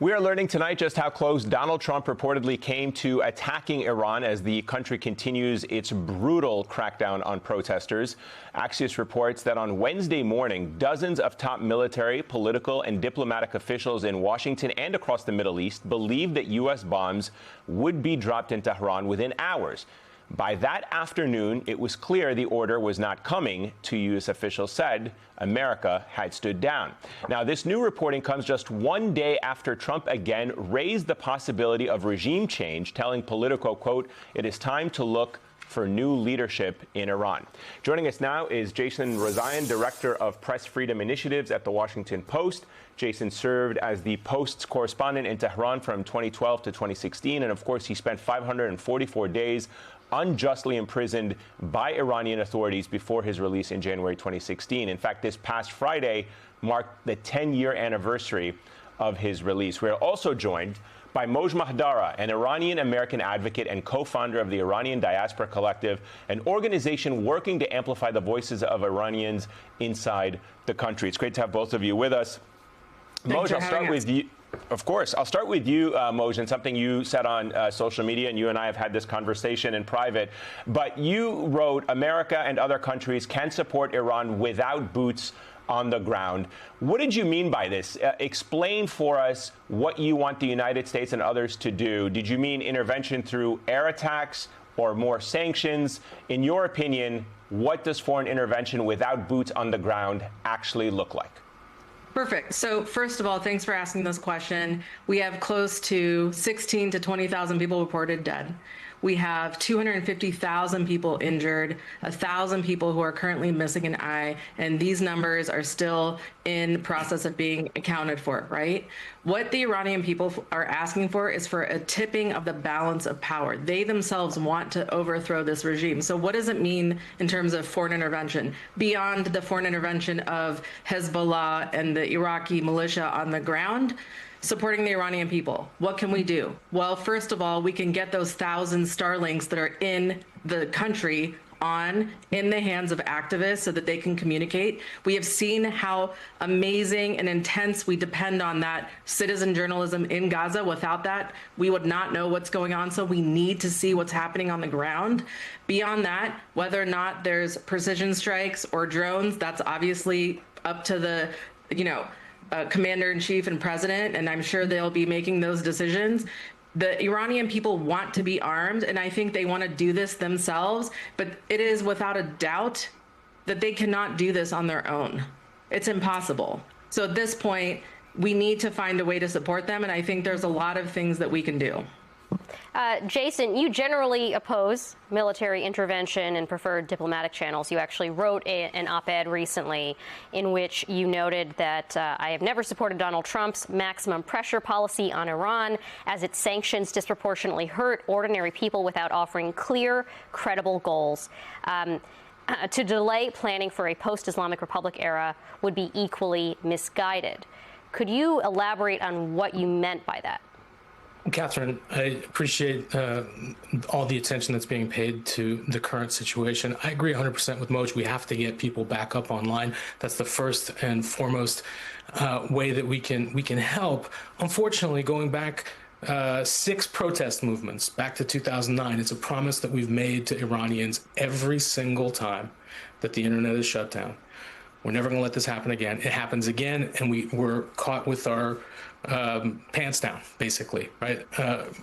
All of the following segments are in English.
We are learning tonight just how close Donald Trump reportedly came to attacking Iran as the country continues its brutal crackdown on protesters. Axios reports that on Wednesday morning, dozens of top military, political, and diplomatic officials in Washington and across the Middle East believed that U.S. bombs would be dropped in Tehran within hours. By that afternoon, it was clear the order was not coming. Two U.S. officials said America had stood down. Now, this new reporting comes just one day after Trump again raised the possibility of regime change, telling Politico, quote, "It is time to look for new leadership in Iran." Joining us now is Jason Rezaian, Director of Press Freedom Initiatives at The Washington Post. Jason served as the Post's correspondent in Tehran from 2012 to 2016, and of course, he spent 544 days unjustly imprisoned by Iranian authorities before his release in January 2016. In fact, this past Friday marked the 10-year anniversary of his release. We're also joined by Moj Mahdara, an Iranian-American advocate and co-founder of the Iranian Diaspora Collective, an organization working to amplify the voices of Iranians inside the country. It's great to have both of you with us. Moj, I'll start with you. Of course. I'll start with you, Moj, and something you said on social media, and you and I have had this conversation in private. But you wrote, America and other countries can support Iran without boots on the ground. What did you mean by this? Explain for us what you want the United States and others to do. Did you mean intervention through air attacks or more sanctions? In your opinion, what does foreign intervention without boots on the ground actually look like? Perfect. So first of all, thanks for asking this question. We have close to 16 to 20,000 people reported dead. We have 250,000 people injured, 1,000 people who are currently missing an eye, and these numbers are still in process of being accounted for, right? What the Iranian people are asking for is for a tipping of the balance of power. They themselves want to overthrow this regime. So what does it mean in terms of foreign intervention? Beyond the foreign intervention of Hezbollah and the Iraqi militia on the ground, supporting the Iranian people. What can we do? Well, first of all, we can get those 1,000 Starlinks that are in the country in the hands of activists so that they can communicate. We have seen how amazing and intense we depend on that citizen journalism in Gaza. Without that, we would not know what's going on. So we need to see what's happening on the ground. Beyond that, whether or not there's precision strikes or drones, that's obviously up to the, commander-in-chief and president, and I'm sure they'll be making those decisions. The Iranian people want to be armed, and I think they want to do this themselves, but it is without a doubt that they cannot do this on their own. It's impossible. So at this point, we need to find a way to support them, and I think there's a lot of things that we can do. Jason, you generally oppose military intervention and prefer diplomatic channels. You actually wrote an op-ed recently in which you noted that I have never supported Donald Trump's maximum pressure policy on Iran, as its sanctions disproportionately hurt ordinary people without offering clear, credible goals. To delay planning for a post-Islamic Republic era would be equally misguided. Could you elaborate on what you meant by that? Catherine, I appreciate all the attention that's being paid to the current situation. I agree 100% with Moj. We have to get people back up online. That's the first and foremost way that we can help. Unfortunately, going back 6 protest movements back to 2009, it's a promise that we've made to Iranians every single time that the internet is shut down. We're never going to let this happen again. It happens again, and we're caught with our pants down, basically, right?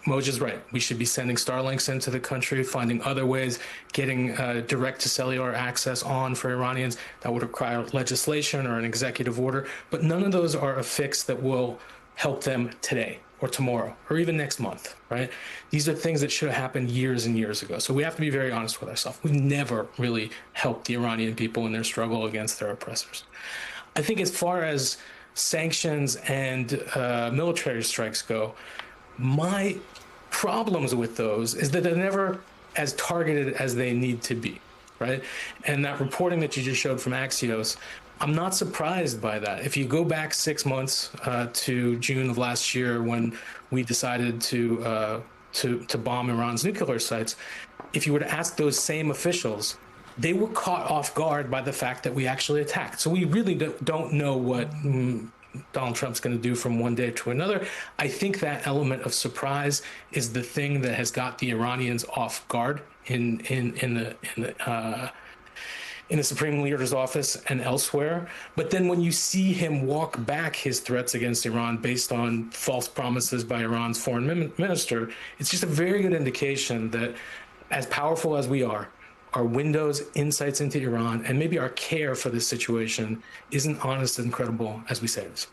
Moj is right. We should be sending Starlinks into the country, finding other ways, getting direct-to-cellular access on for Iranians. That would require legislation or an executive order, but none of those are a fix that will help them today or tomorrow or even next month, right? These are things that should have happened years and years ago. So we have to be very honest with ourselves. We never really helped the Iranian people in their struggle against their oppressors. I think as far as sanctions and military strikes go, my problems with those is that they're never as targeted as they need to be, right? And that reporting that you just showed from Axios, I'm not surprised by that. If you go back 6 months to June of last year, when we decided to bomb Iran's nuclear sites, if you were to ask those same officials, they were caught off guard by the fact that we actually attacked. So we really don't know what Donald Trump's going to do from one day to another. I think that element of surprise is the thing that has got the Iranians off guard in the Supreme Leader's office and elsewhere. But then when you see him walk back his threats against Iran based on false promises by Iran's foreign minister, it's just a very good indication that as powerful as we are, our windows, insights into Iran, and maybe our care for this situation isn't honest and credible as we say this.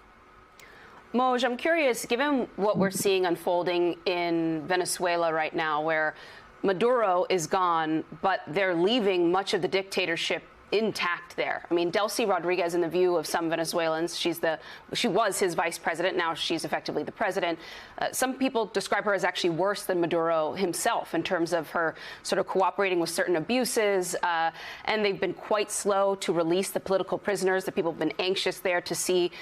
Moj, I'm curious, given what we're seeing unfolding in Venezuela right now, where Maduro is gone, but they're leaving much of the dictatorship intact there. I mean, Delcy Rodriguez, in the view of some Venezuelans, she was his vice president. Now she's effectively the president. Some people describe her as actually worse than Maduro himself in terms of her sort of cooperating with certain abuses. And they've been quite slow to release the political prisoners that people have been anxious there to see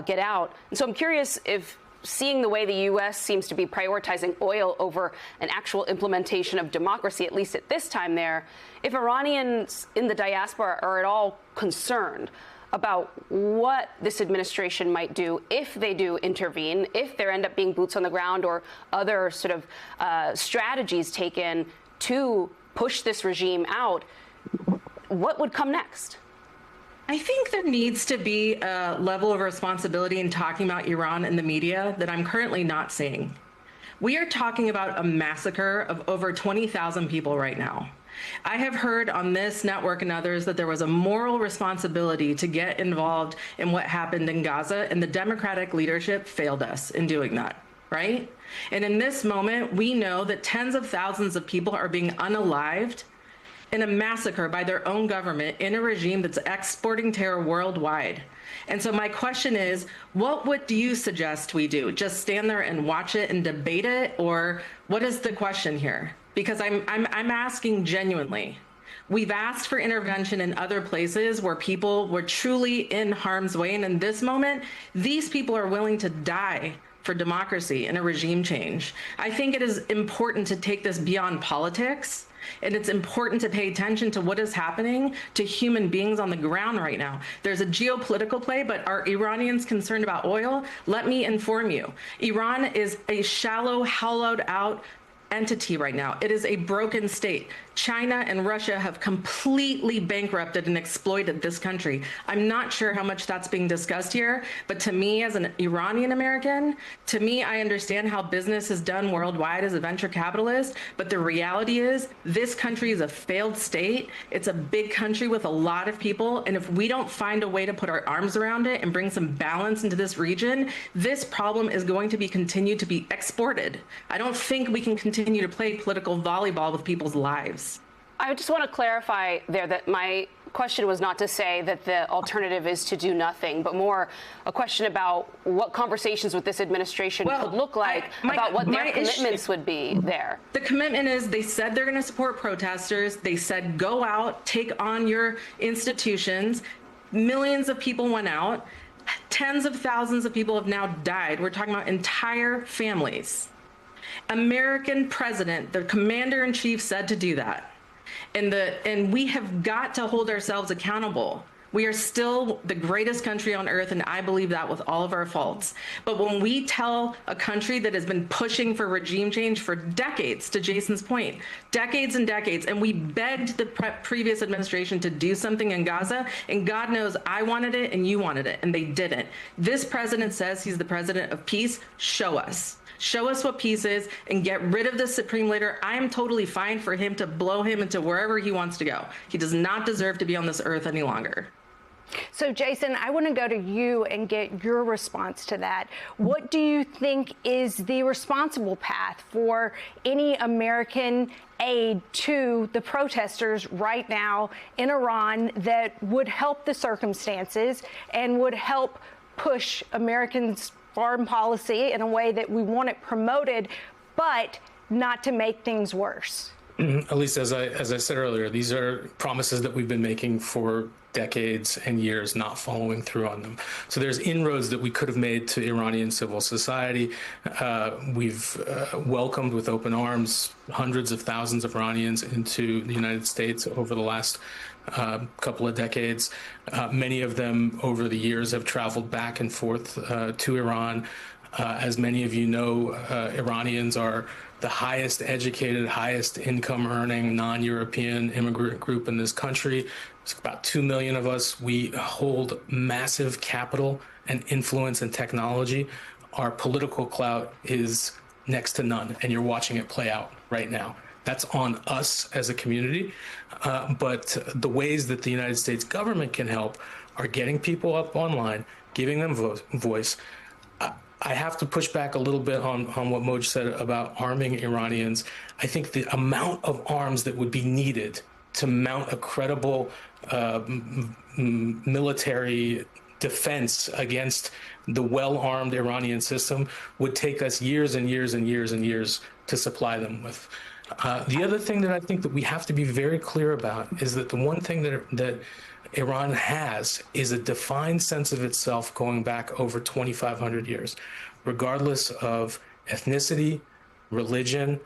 get out. And so I'm curious if, seeing the way the U.S. seems to be prioritizing oil over an actual implementation of democracy, at least at this time there, if Iranians in the diaspora are at all concerned about what this administration might do if they do intervene, if there end up being boots on the ground or other sort of strategies taken to push this regime out, what would come next? I think there needs to be a level of responsibility in talking about Iran in the media that I'm currently not seeing. We are talking about a massacre of over 20,000 people right now. I have heard on this network and others that there was a moral responsibility to get involved in what happened in Gaza, and the Democratic leadership failed us in doing that, right? And in this moment, we know that tens of thousands of people are being unalived in a massacre by their own government in a regime that's exporting terror worldwide. And so my question is, what do you suggest we do? Just stand there and watch it and debate it? Or what is the question here? Because I'm asking genuinely. We've asked for intervention in other places where people were truly in harm's way. And in this moment, these people are willing to die for democracy and a regime change. I think it is important to take this beyond politics. And it's important to pay attention to what is happening to human beings on the ground right now. There's a geopolitical play, but are Iranians concerned about oil? Let me inform you. Iran is a shallow, hollowed out entity right now. It is a broken state. China and Russia have completely bankrupted and exploited this country. I'm not sure how much that's being discussed here, but to me as an Iranian American, to me, I understand how business is done worldwide as a venture capitalist, but the reality is this country is a failed state. It's a big country with a lot of people, and if we don't find a way to put our arms around it and bring some balance into this region, this problem is going to be continued to be exported. I don't think we can continue to play political volleyball with people's lives. I just want to clarify there that my question was not to say that the alternative is to do nothing, but more a question about what conversations with this administration could look like, about what their commitments would be there. The commitment is they said they're going to support protesters. They said, go out, take on your institutions. Millions of people went out. Tens of thousands of people have now died. We're talking about entire families. American president, the commander in chief, said to do that. And we have got to hold ourselves accountable. We are still the greatest country on earth, and I believe that with all of our faults. But when we tell a country that has been pushing for regime change for decades, to Jason's point, decades and decades, and we begged the previous administration to do something in Gaza, and God knows I wanted it and you wanted it, and they didn't. This president says he's the president of peace. Show us. Show us what peace is and get rid of the supreme leader. I am totally fine for him to blow him into wherever he wants to go. He does not deserve to be on this earth any longer. So, Jason, I want to go to you and get your response to that. What do you think is the responsible path for any American aid to the protesters right now in Iran that would help the circumstances and would help push Americans' foreign policy in a way that we want it promoted, but not to make things worse? At least as I said earlier, these are promises that we've been making for decades and years, not following through on them. So there's inroads that we could have made to Iranian civil society. We've welcomed with open arms hundreds of thousands of Iranians into the United States over the last couple of decades. Many of them over the years have traveled back and forth to Iran. As many of you know, Iranians are the highest educated, highest income earning non-European immigrant group in this country. It's about 2 million of us. We hold massive capital and influence and technology. Our political clout is next to none, and you're watching it play out right now. That's on us as a community. But the ways that the United States government can help are getting people up online, giving them voice. I have to push back a little bit on what Moj said about arming Iranians. I think the amount of arms that would be needed to mount a credible military defense against the well-armed Iranian system would take us years and years and years and years to supply them with. The other thing that I think that we have to be very clear about is that the one thing that Iran has is a defined sense of itself going back over 2,500 years, regardless of ethnicity, religion,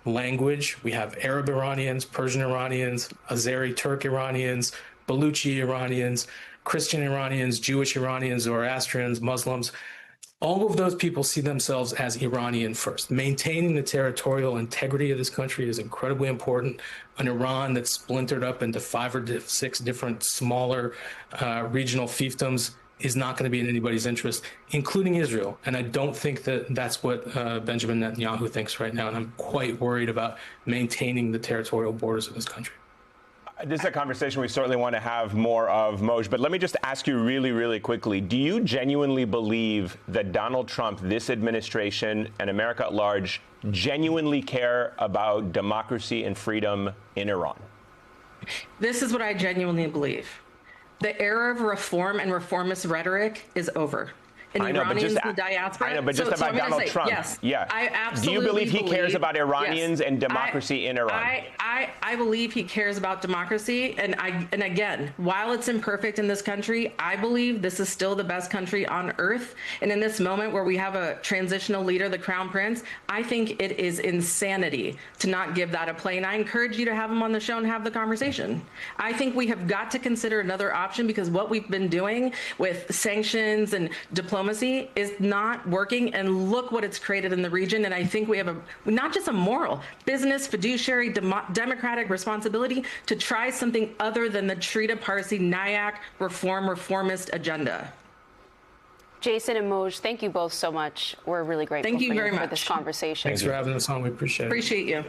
language. We have Arab Iranians, Persian Iranians, Azeri Turk Iranians, Baluchi Iranians, Christian Iranians, Jewish Iranians, Zoroastrians, Muslims. All of those people see themselves as Iranian first. Maintaining the territorial integrity of this country is incredibly important. An Iran that's splintered up into 5 or 6 different smaller regional fiefdoms is not going to be in anybody's interest, including Israel. And I don't think that that's what Benjamin Netanyahu thinks right now. And I'm quite worried about maintaining the territorial borders of this country. This is a conversation we certainly want to have more of, Moj, but let me just ask you really, really quickly. Do you genuinely believe that Donald Trump, this administration, and America at large genuinely care about democracy and freedom in Iran? This is what I genuinely believe. The era of reform and reformist rhetoric is over. And Iranians in the diaspora. I know, but just about Donald Trump. Yes, yeah. I absolutely Do you believe he cares about Iranians and democracy in Iran? I believe he cares about democracy. And again, while it's imperfect in this country, I believe this is still the best country on earth. And in this moment where we have a transitional leader, the Crown Prince, I think it is insanity to not give that a play. And I encourage you to have him on the show and have the conversation. I think we have got to consider another option, because what we've been doing with sanctions and diplomacy is not working, and look what it's created in the region. And I think we have not just a moral, business, fiduciary, democratic responsibility to try something other than the Trita Parsi Nyack reformist agenda. Jason and Moj, thank you both so much. We're really grateful Thank you very much for this conversation. Thanks for having us on. We appreciate it. Appreciate you.